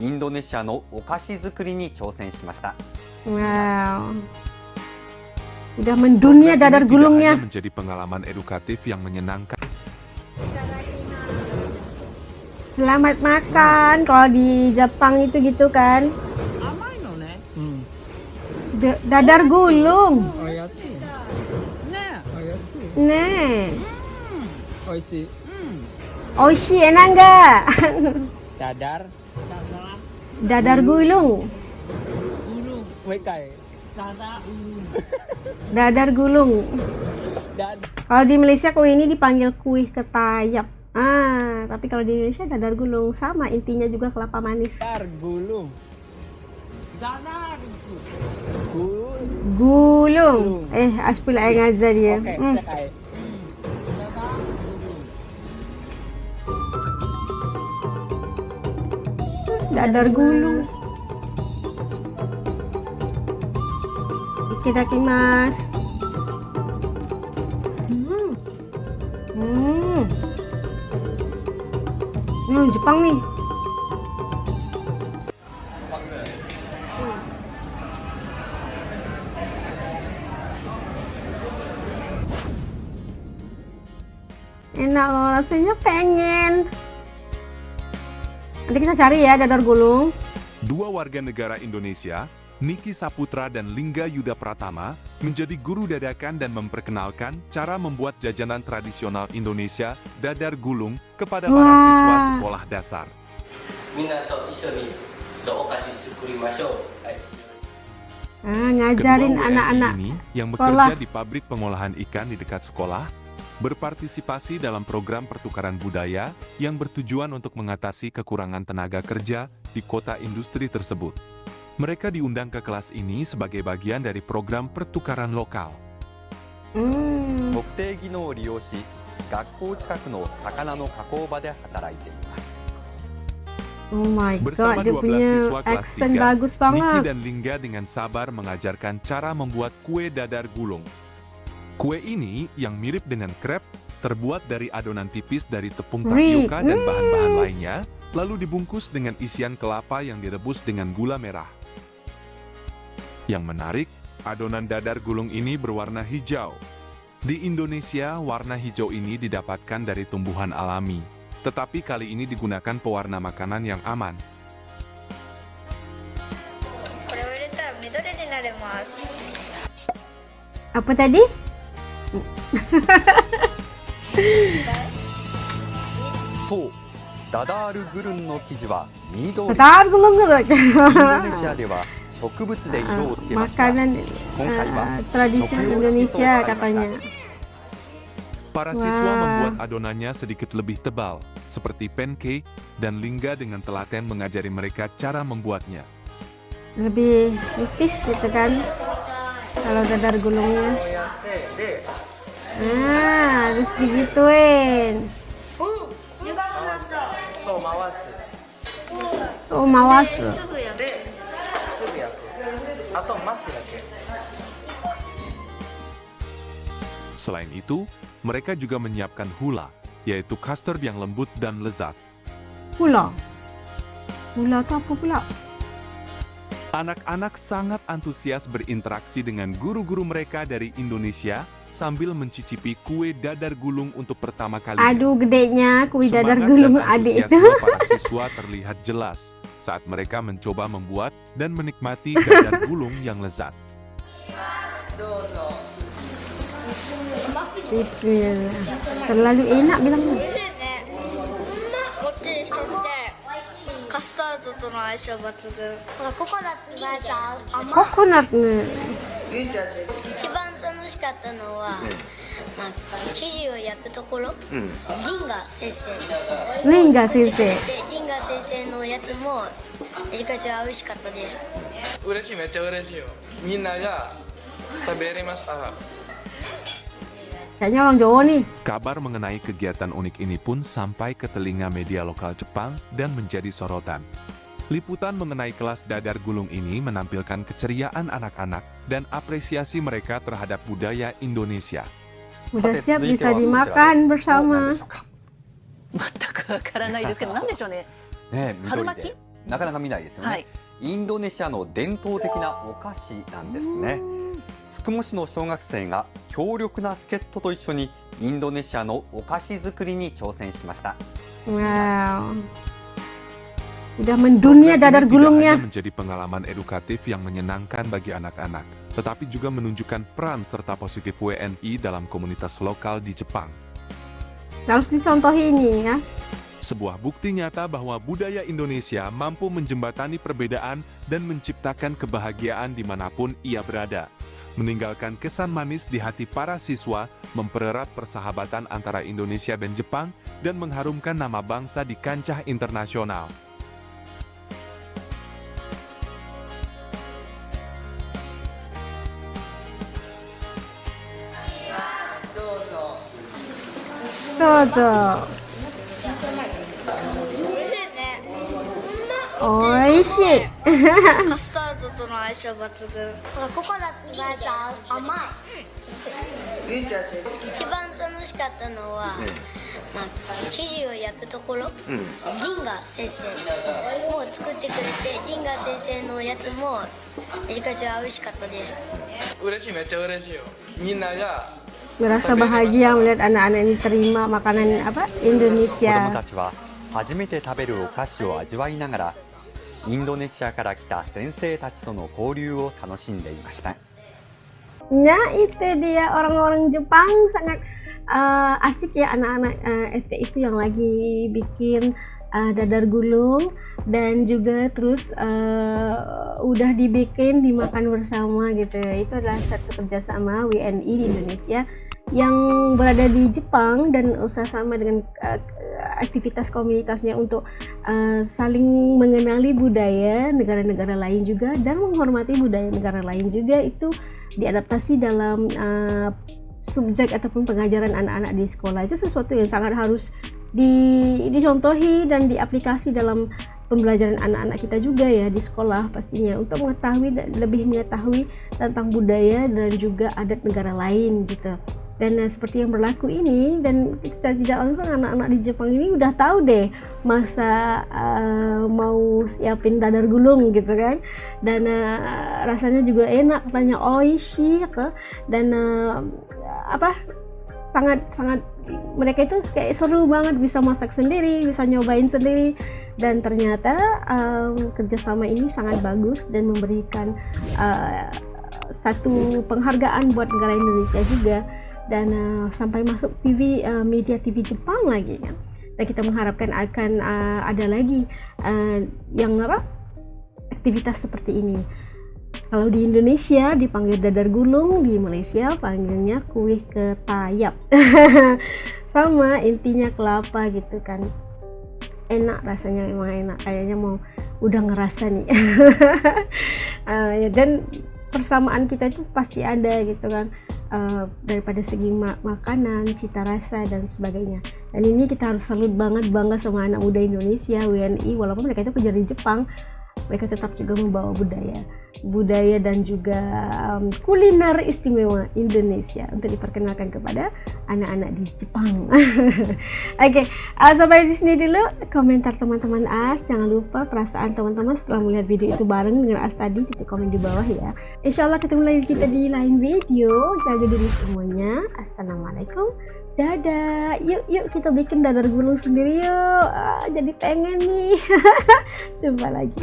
インドネシアのお菓子作りに挑戦しました。Wow. Udah mendunia dadar gulungnya. Menjadi pengalaman edukatif yang menyenangkan. Selamat makan. Kalau di Jepang itu gitu kan. Dadar gulung. Nih. Oishi. Oishi, enak nggak? Dadar gulung. Wekai. Dadar gulung. Kalau di Malaysia kue ini dipanggil kuih ketayap. Tapi kalau di Indonesia dadar gulung sama, intinya juga kelapa manis. Dadar gulung. Gulung. Aspila yang ngajar dia. Oke, sekai. Dadar gulung. Itadakimasu. Ini Jepang nih. Enak loh, rasanya pengen. Nanti kita cari ya dadar gulung. Dua warga negara Indonesia, Niki Saputra dan Lingga Yuda Pratama, menjadi guru dadakan dan memperkenalkan cara membuat jajanan tradisional Indonesia, dadar gulung, kepada para siswa sekolah dasar. Ngajarin anak-anak ini yang sekolah. bekerja di pabrik pengolahan ikan di dekat sekolah, berpartisipasi dalam program pertukaran budaya yang bertujuan untuk mengatasi kekurangan tenaga kerja di kota industri tersebut. Mereka diundang ke kelas ini sebagai bagian dari program pertukaran lokal. 特定技能を利用し、学校近くの魚の加工場で働いています。 Oh my Bersama god, dia 12 punya siswa kelas accent 3, bagus Niki banget. dan Lingga dengan sabar mengajarkan cara membuat kue dadar gulung. Kue ini yang mirip dengan krep, terbuat dari adonan tipis dari tepung tapioka dan bahan-bahan lainnya, lalu dibungkus dengan isian kelapa yang direbus dengan gula merah. Yang menarik, adonan dadar gulung ini berwarna hijau. Di Indonesia, warna hijau ini didapatkan dari tumbuhan alami, tetapi kali ini digunakan pewarna makanan yang aman. Apa tadi?そう、ダダールグルンの生地は緑。 Dadar gulung gitu. インドネシアでは植物で色をつけますが、 Makanan 今回は tradisi Indonesia katanya. Para siswa membuat adonannya sedikit lebih tebal, seperti pancake, dan Lingga dengan telaten mengajari mereka cara membuatnya. Lebih nipis gitu kan kalau dadar gulungnya. Harus digituin. So mawasu. Selain itu, mereka juga menyiapkan hula, yaitu custard yang lembut dan lezat. Hula. Hula itu apa pula? Anak-anak sangat antusias berinteraksi dengan guru-guru mereka dari Indonesia sambil mencicipi kue dadar gulung untuk pertama kalinya. Aduh, gedenya kue dadar Semangat gulung dan adik itu. antusiasme para siswa terlihat jelas saat mereka mencoba membuat dan menikmati dadar gulung yang lezat. Bismillah. Terlalu enak bilangnya. カスタードとの相性抜群。ココナッツが甘い。 Coconut nih. 一番楽しかったのは、生地を焼くところ、リンガ先生。 Lingga sensei. でリンガ先生のやつもめちゃくちゃ美味しかったです。嬉しい、めっちゃ嬉しいよ。みんなが食べれました。 Kayaknya orang Jawa nih. Kabar mengenai kegiatan unik ini pun sampai ke telinga media lokal Jepang dan menjadi sorotan. Liputan mengenai kelas dadar gulung ini menampilkan keceriaan anak-anak dan apresiasi mereka terhadap budaya Indonesia. Udah siap bisa dimakan bersama. 全くわからないですけど、なんでしょうね。ね、緑で。なかなか見ないですよね、はい、インドネシアの伝統的なお菓子なんですね。宿毛市の小学生が強力な助っ人と一緒にインドネシアのお菓子作りに挑戦しました。 Wow, udah mendunia dadar Tidak gulungnya. hanya menjadi pengalaman edukatif yang menyenangkan bagi anak-anak, tetapi juga menunjukkan peran serta positif WNI dalam komunitas lokal di Jepang. Harus dicontohi ini ya. Sebuah bukti nyata bahwa budaya Indonesia mampu menjembatani perbedaan dan menciptakan kebahagiaan dimanapun ia berada. Meninggalkan kesan manis di hati para siswa, mempererat persahabatan antara Indonesia dan Jepang, dan mengharumkan nama bangsa di kancah internasional. Dodo. おいしい。カスタードとの相性抜群。ココナッツが甘い。一番楽しかったのは、生地を焼くところ、リンガ先生も作ってくれて、リンガ先生のやつもめちゃくちゃ美味しかったです。嬉しい、めっちゃ嬉しいよ。みんなが Merasa bahagia melihat anak-anak ini terima makanan apa 子ども Indonesia. たちは初めて食べるお菓子を味わいながらインドネシアから来た先生たちとの交流を楽しんでいました。 Nah itu dia orang-orang Jepang sangat asik ya anak-anak SD itu yang lagi bikin dadar gulung dan juga terus udah dibikin dimakan bersama gitu. Itu adalah satu kerjasama WNI di Indonesia yang berada di Jepang dan usaha sama dengan aktivitas komunitasnya untuk saling mengenali budaya negara-negara lain juga dan menghormati budaya negara lain juga. Itu diadaptasi dalam subjek ataupun pengajaran anak-anak di sekolah. Itu sesuatu yang sangat harus dicontohi dan diaplikasi dalam pembelajaran anak-anak kita juga ya di sekolah pastinya, untuk lebih mengetahui tentang budaya dan juga adat negara lain gitu. Dan seperti yang berlaku ini, dan secara tidak langsung anak-anak di Jepang ini udah tahu deh masa mau siapin dadar gulung gitu kan. Dan rasanya juga enak, katanya oishi dan sangat mereka itu kayak seru banget, bisa masak sendiri, bisa nyobain sendiri, dan ternyata kerjasama ini sangat bagus dan memberikan satu penghargaan buat negara Indonesia juga, dan sampai masuk TV media TV Jepang lagi kan. Dan kita mengharapkan akan ada lagi yang aktivitas seperti ini. Kalau di Indonesia dipanggil dadar gulung, di Malaysia panggilnya kuih ketayap. Sama, intinya kelapa gitu kan. Enak rasanya, emang enak. Kayaknya mau udah ngerasa nih. Dan persamaan kita itu pasti ada gitu kan. Daripada segi makanan, cita rasa dan sebagainya. Dan ini kita harus salut banget, bangga sama anak muda Indonesia, WNI, walaupun mereka itu kerja di Jepang, mereka tetap juga membawa budaya dan juga kuliner istimewa Indonesia untuk diperkenalkan kepada anak-anak di Jepang. Oke, sampai di sini dulu komentar teman-teman As. Jangan lupa perasaan teman-teman setelah melihat video itu bareng dengan As tadi, titik komen di bawah ya. Insya Allah ketemu lagi kita di lain video. Jaga diri semuanya. Assalamualaikum. Dadah. Yuk kita bikin dadar gulung sendiri yuk. Jadi pengen nih. Jumpa lagi.